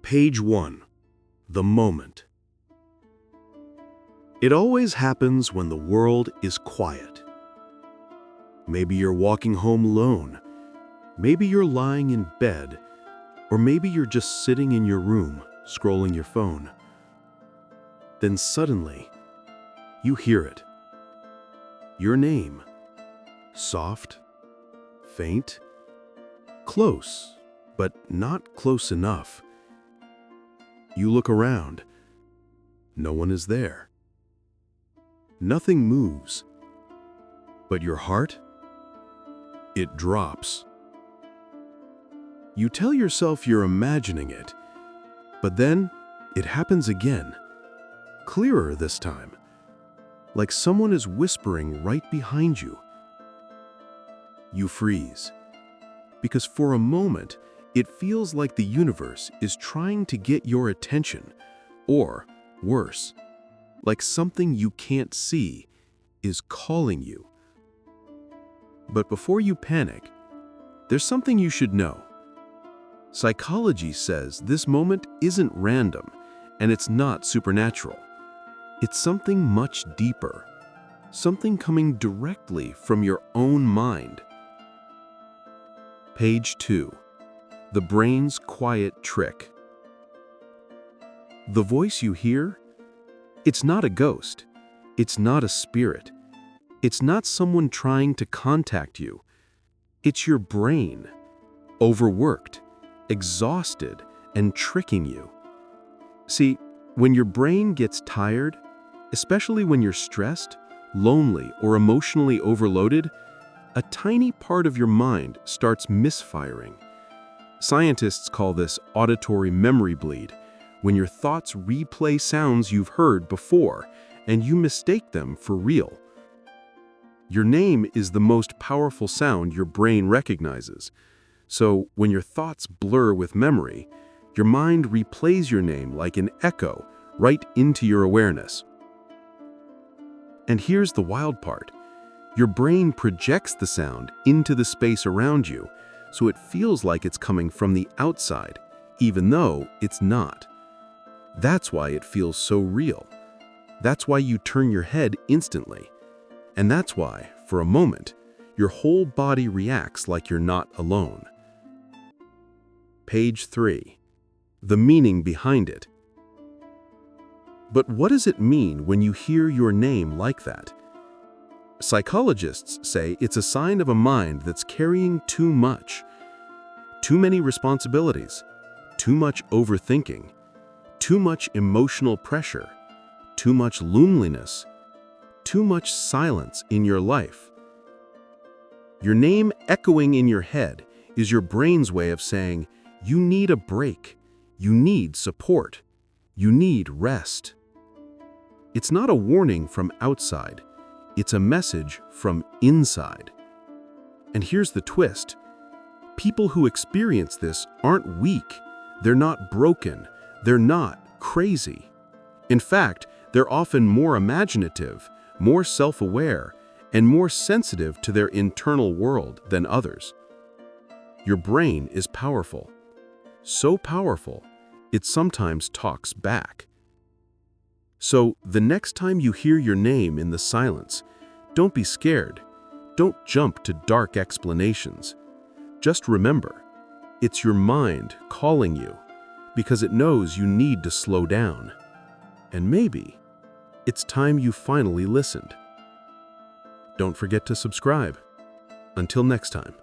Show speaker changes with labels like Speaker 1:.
Speaker 1: Page 1. The moment. It always happens when the world is quiet. Maybe you're walking home alone. Maybe you're lying in bed. Or maybe you're just sitting in your room, scrolling your phone. Then suddenly, you hear it. Your name. Soft, faint, close, but not close enough. You look around. No one is there. Nothing moves. But your heart? It drops. You tell yourself you're imagining it, but then it happens again, clearer this time, like someone is whispering right behind you. You freeze, because for a moment, it feels like the universe is trying to get your attention, or worse, like something you can't see is calling you. But before you panic, there's something you should know. Psychology says this moment isn't random, and it's not supernatural. It's something much deeper, something coming directly from your own mind. Page 2. The brain's quiet trick. The voice you hear? It's not a ghost. It's not a spirit. It's not someone trying to contact you. It's your brain, overworked, exhausted, and tricking you. See, when your brain gets tired, especially when you're stressed, lonely, or emotionally overloaded, a tiny part of your mind starts misfiring. Scientists call this auditory memory bleed, when your thoughts replay sounds you've heard before and you mistake them for real. Your name is the most powerful sound your brain recognizes. So when your thoughts blur with memory, your mind replays your name like an echo right into your awareness. And here's the wild part. Your brain projects the sound into the space around you, so it feels like it's coming from the outside, even though it's not. That's why it feels so real. That's why you turn your head instantly. And that's why, for a moment, your whole body reacts like you're not alone. Page 3. The meaning behind it. But what does it mean when you hear your name like that? Psychologists say it's a sign of a mind that's carrying too much. Too many responsibilities, too much overthinking, too much emotional pressure, too much loneliness, too much silence in your life. Your name echoing in your head is your brain's way of saying, you need a break, you need support, you need rest. It's not a warning from outside, it's a message from inside. And here's the twist. People who experience this aren't weak, they're not broken, they're not crazy. In fact, they're often more imaginative, more self-aware, and more sensitive to their internal world than others. Your brain is powerful. So powerful, it sometimes talks back. So the next time you hear your name in the silence, don't be scared. Don't jump to dark explanations. Just remember, it's your mind calling you because it knows you need to slow down. And maybe it's time you finally listened. Don't forget to subscribe. Until next time.